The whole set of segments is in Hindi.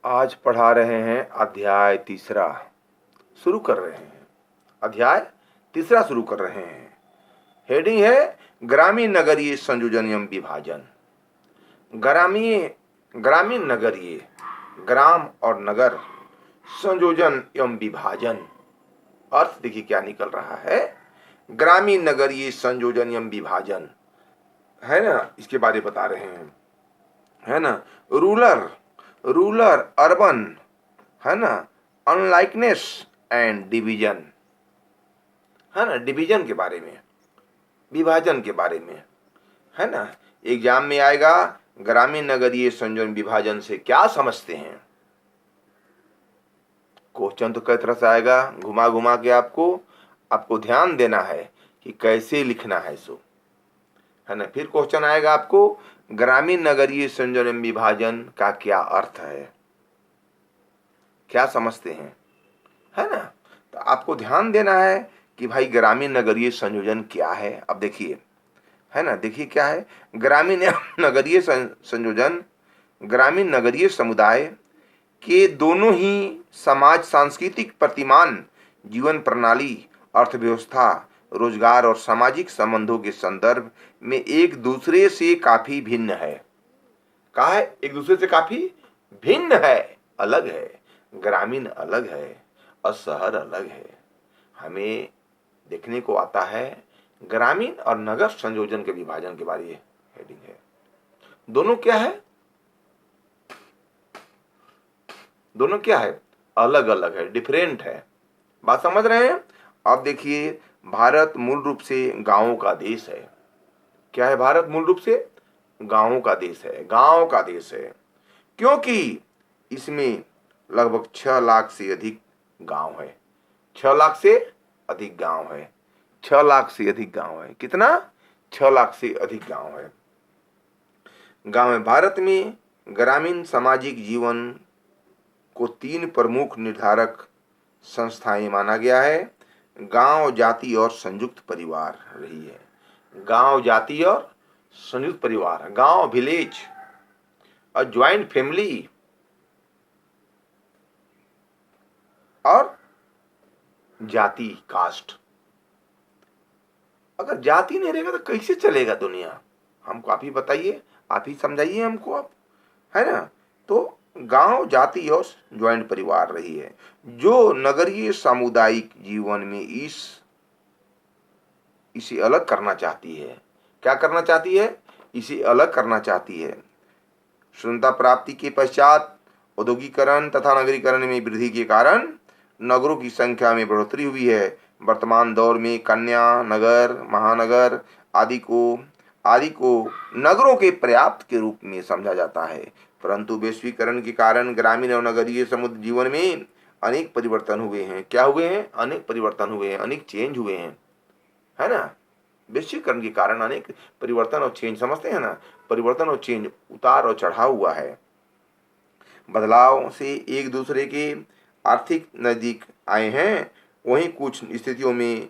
आज पढ़ा रहे हैं अध्याय तीसरा। शुरू कर रहे हैं अध्याय तीसरा शुरू कर रहे हैं। हेडिंग है ग्रामीण नगरीय संयोजन एवं विभाजन। ग्रामीण ग्रामीण नगरीय, ग्राम और नगर, संयोजन एवं विभाजन। अर्थ देखिए क्या निकल रहा है। ग्रामीण नगरीय संयोजन एवं विभाजन है ना, इसके बारे बता रहे हैं, है ना। रूरल रूरल अर्बन, है ना। अनलाइकनेस एंड डिवीजन, है ना। डिवीजन के बारे में, विभाजन के बारे में, है ना। एग्जाम में आएगा ग्रामीण नगरीय संयोजन विभाजन से क्या समझते हैं। क्वेश्चन तो कई तरह से आएगा, घुमा घुमा के आपको ध्यान देना है कि कैसे लिखना है सो, है ना। फिर क्वेश्चन आएगा आपको ग्रामीण नगरीय संयोजन विभाजन का क्या अर्थ है, क्या समझते हैं, है ना। तो आपको ध्यान देना है कि भाई ग्रामीण नगरीय संयोजन क्या है। अब देखिए, है ना, देखिए क्या है। ग्रामीण नगरीय संयोजन ग्रामीण नगरीय समुदाय के दोनों ही समाज, सांस्कृतिक प्रतिमान, जीवन प्रणाली, अर्थव्यवस्था, रोजगार और सामाजिक संबंधों के संदर्भ में एक दूसरे से काफी भिन्न है। कहा है एक दूसरे से काफी भिन्न है, अलग है। ग्रामीण अलग है और शहर अलग है। हमें देखने को आता है ग्रामीण और नगर संयोजन के विभाजन के बारे में हेडिंग है। दोनों क्या है, दोनों क्या है, अलग अलग है, डिफरेंट है। बात समझ रहे हैं। अब देखिए, भारत मूल रूप से गांवों का देश है। क्या है, भारत मूल रूप से गांवों का देश है, गांव का देश है, क्योंकि इसमें लगभग 6 लाख से अधिक गांव है। 6 लाख से अधिक गांव है। 6 लाख से अधिक गांव है। कितना? 6 लाख से अधिक गांव है। गांव है। भारत में ग्रामीण सामाजिक जीवन को 3 प्रमुख निर्धारक संस्थाएं माना गया है। गांव, जाति और संयुक्त परिवार रही है। गांव, जाति और संयुक्त परिवार, गांव विलेज, और ज्वाइंट फैमिली, और जाति कास्ट। अगर जाति नहीं रहेगा तो कैसे चलेगा दुनिया, हमको आप ही बताइए, आप ही समझाइए हमको आप, है ना। तो गांव, जाति और ज्वाइंट परिवार रही है, जो नगरीय सामुदायिक जीवन में इसे अलग करना चाहती है। क्या करना चाहती है? इसे अलग करना चाहती है। स्वतंत्रता प्राप्ति के पश्चात औद्योगिकरण तथा नगरीकरण में वृद्धि के कारण नगरों की संख्या में बढ़ोतरी हुई है। वर्तमान दौर में कन्या नगर, महानगर आदि को नगरों के पर्याप्त के रूप में समझा जाता है। परंतु वैश्वीकरण के कारण ग्रामीण और नगरीय समुद्र जीवन में अनेक परिवर्तन हुए हैं। क्या हुए हैं? अनेक परिवर्तन हुए हैं, अनेक चेंज हुए हैं, है ना। वैश्वीकरण के कारण अनेक परिवर्तन और चेंज, समझते हैं ना। परिवर्तन और चेंज, उतार और चढ़ाव हुआ है। बदलाव से एक दूसरे के आर्थिक नजदीक आए हैं, वहीं कुछ स्थितियों में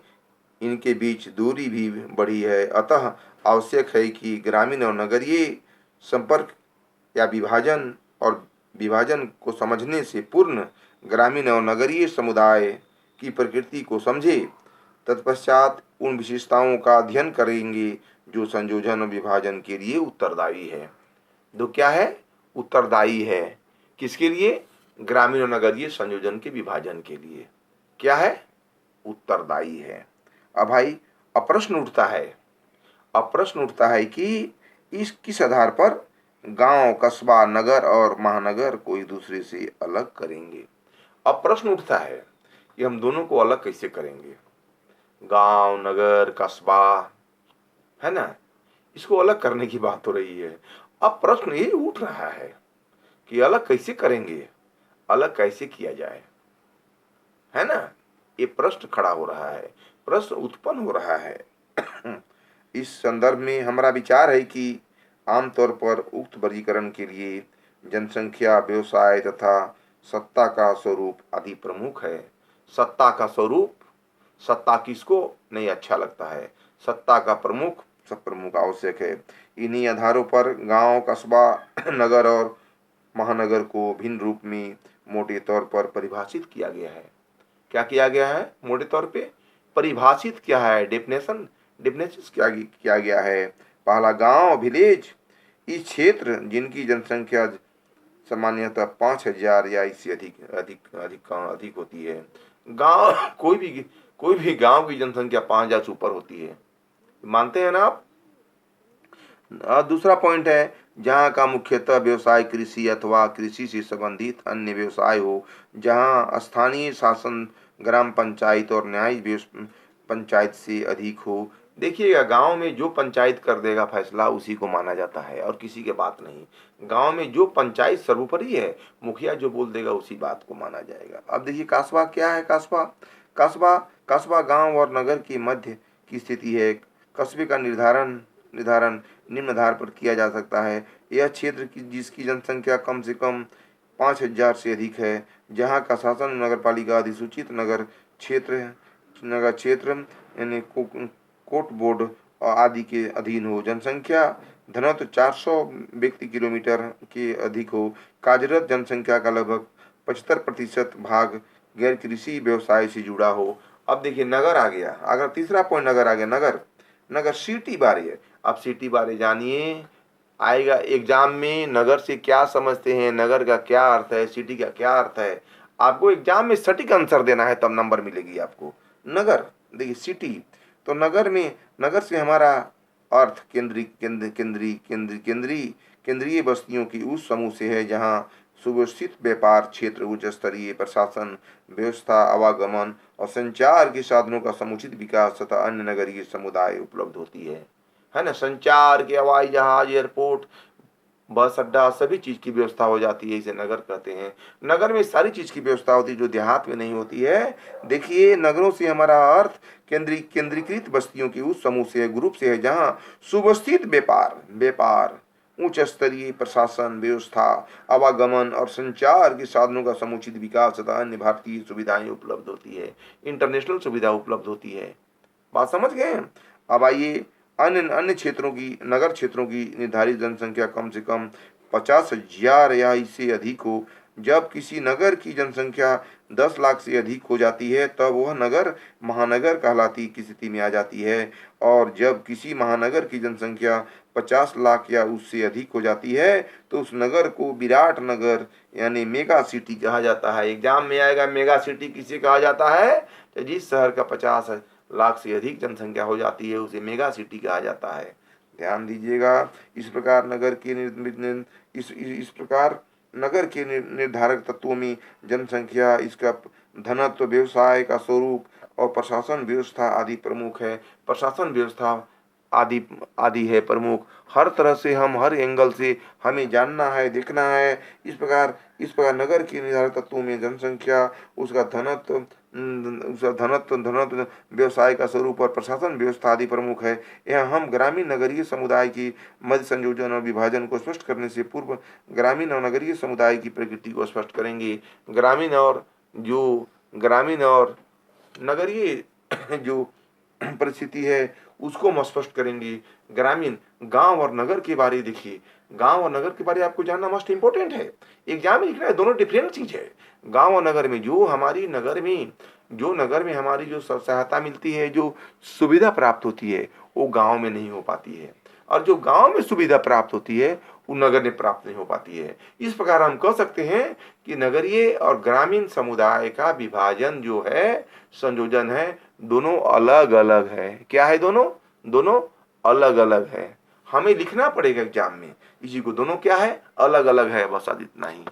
इनके बीच दूरी भी बढ़ी है। अतः आवश्यक है कि ग्रामीण और नगरीय संपर्क या विभाजन को समझने से पूर्ण ग्रामीण और नगरीय समुदाय की प्रकृति को समझे। तत्पश्चात उन विशेषताओं का अध्ययन करेंगे जो संयोजन और विभाजन के लिए उत्तरदायी है। जो क्या है? उत्तरदायी है। किसके लिए? ग्रामीण और नगरीय संयोजन के विभाजन के लिए। क्या है? उत्तरदायी है। अब भाई प्रश्न उठता है कि इस किस आधार पर गांव, कस्बा, नगर और महानगर को एक दूसरे से अलग करेंगे। अब प्रश्न उठता है कि हम दोनों को अलग कैसे करेंगे। गांव, नगर, कस्बा, है ना, इसको अलग करने की बात हो रही है। अब प्रश्न ये उठ रहा है कि अलग कैसे करेंगे, अलग कैसे किया जाए, है ना। ये प्रश्न खड़ा हो रहा है, प्रश्न उत्पन्न हो रहा है। इस संदर्भ में हमारा विचार है कि आमतौर पर उक्त वर्गीकरण के लिए जनसंख्या, व्यवसाय तथा सत्ता का स्वरूप आदि प्रमुख है। सत्ता का स्वरूप, सत्ता किसको नहीं अच्छा लगता है, सत्ता का प्रमुख आवश्यक है। इन्हीं आधारों पर गांव, कस्बा, नगर और महानगर महानगर को भिन्न रूप में मोटे तौर पर परिभाषित किया गया है। क्या किया गया है? मोटे तौर पे परिभाषित किया है, डेफिनेशन किया गया है। पहला, गांव विलेज, इस क्षेत्र जिनकी जनसंख्या सामान्यतः 5,000 या इससे अधिक होती है। गांव, कोई भी गांव की जनसंख्या 5,000 से ऊपर होती है, मानते हैं ना आप? दूसरा पॉइंट है, जहां का मुख्यतः व्यवसाय कृषि अथवा कृषि से संबंधित अन्य व्यवसाय हो, जहां स्थानीय शासन ग्राम पंचायत और न्यायिक पंचायत से अधिक हो। देखिएगा, गांव में जो पंचायत कर देगा फैसला उसी को माना जाता है और किसी के बात नहीं। गांव में जो पंचायत सर्वोपरि है, मुखिया जो बोल देगा उसी बात को माना जाएगा। अब देखिए कस्बा क्या है। कस्बा गांव और नगर के मध्य की स्थिति है। कस्बे का निर्धारण निम्न आधार पर किया जा सकता है। यह क्षेत्र की जिसकी जनसंख्या कम से कम 5,000 से अधिक है, जहां का शासन नगरपालिका अधिसूचित नगर क्षेत्र यानी कोर्ट बोर्ड आदि के अधीन हो। जनसंख्या घनत्व 400 व्यक्ति किलोमीटर के अधिक हो। कार्यरत जनसंख्या का लगभग 75% भाग गैर कृषि व्यवसाय से जुड़ा हो। अब देखिए नगर आ गया, अगर तीसरा पॉइंट नगर आ गया। नगर सिटी बारे है। अब सिटी बारे जानिए, आएगा एग्जाम में। नगर से क्या समझते हैं, नगर का क्या अर्थ है, सिटी का क्या अर्थ है, आपको एग्जाम में सटीक आंसर देना है, तब नंबर मिलेगी आपको। नगर, देखिए सिटी तो नगर से हमारा अर्थ केंद्रीय बस्तियों की उस समूह से है जहां सुव्यवस्थित व्यापार क्षेत्र, उच्च स्तरीय प्रशासन व्यवस्था, आवागमन और संचार के साधनों का समुचित विकास तथा अन्य नगरीय समुदाय उपलब्ध होती है ना। संचार के, हवाई जहाज, एयरपोर्ट, बस अड्डा, सभी चीज की व्यवस्था हो जाती है, इसे नगर कहते हैं। नगर में सारी चीज की व्यवस्था होती है जो देहात में नहीं होती है। देखिए, नगरों से हमारा अर्थ केंद्रीकृत बस्तियों की उस समूह से, ग्रुप से है जहां सुव्यवस्थित व्यापार, उच्च स्तरीय प्रशासन व्यवस्था, आवागमन और संचार के साधनों का समुचित विकास तथा अन्य भारतीय सुविधाएं उपलब्ध होती है, इंटरनेशनल सुविधा उपलब्ध होती है। बात समझ गए? अब आइए, अन्य क्षेत्रों की, नगर क्षेत्रों की निर्धारित जनसंख्या कम से कम 50,000 या इससे अधिक हो। जब किसी नगर की जनसंख्या 10 लाख से अधिक हो जाती है तब वह नगर महानगर कहलाती की स्थिति में आ जाती है। और जब किसी महानगर की जनसंख्या 50 लाख या उससे अधिक हो जाती है तो उस नगर को विराट नगर यानी मेगा सिटी कहा जाता है। एग्जाम में आएगा, मेगा सिटी किसे कहा जाता है? तो जिस शहर का 50 लाख से अधिक जनसंख्या हो जाती है उसे मेगा सिटी कहा जाता है। ध्यान दीजिएगा, इस प्रकार नगर के निर्धारक तत्वों में जनसंख्या, इसका घनत्व, व्यवसाय का स्वरूप और प्रशासन व्यवस्था आदि प्रमुख है। प्रशासन व्यवस्था आदि है प्रमुख। हर तरह से हर एंगल से हमें जानना है, देखना है। इस प्रकार नगर के निर्धारक तत्वों में जनसंख्या, उसका घनत्व, व्यवसाय का स्वरूप और प्रशासन व्यवस्था आदि प्रमुख है। यह हम ग्रामीण नगरीय समुदाय की मध्य संयोजन और विभाजन को स्पष्ट करने से पूर्व ग्रामीण और नगरीय समुदाय की प्रकृति को स्पष्ट करेंगे। ग्रामीण और नगरीय जो परिस्थिति है उसको हम स्पष्ट करेंगे। ग्रामीण, गांव और नगर के बारे देखिए, गांव और नगर के बारे आपको जानना मस्ट इंपॉर्टेंट है। एग्जाम में लिखना है, दोनों डिफरेंट चीज है। गांव और नगर में जो नगर में हमारी जो सहायता मिलती है, जो सुविधा प्राप्त होती है, वो गांव में नहीं हो पाती है, और जो गांव में सुविधा प्राप्त होती है वो नगर में प्राप्त नहीं हो पाती है। इस प्रकार हम कह सकते हैं कि नगरीय और ग्रामीण समुदाय का विभाजन जो है, संयोजन है, दोनों अलग अलग है। क्या है? दोनों अलग अलग है। हमें लिखना पड़ेगा एग्जाम में इसी को, दोनों क्या है? अलग अलग है, बस इतना ही।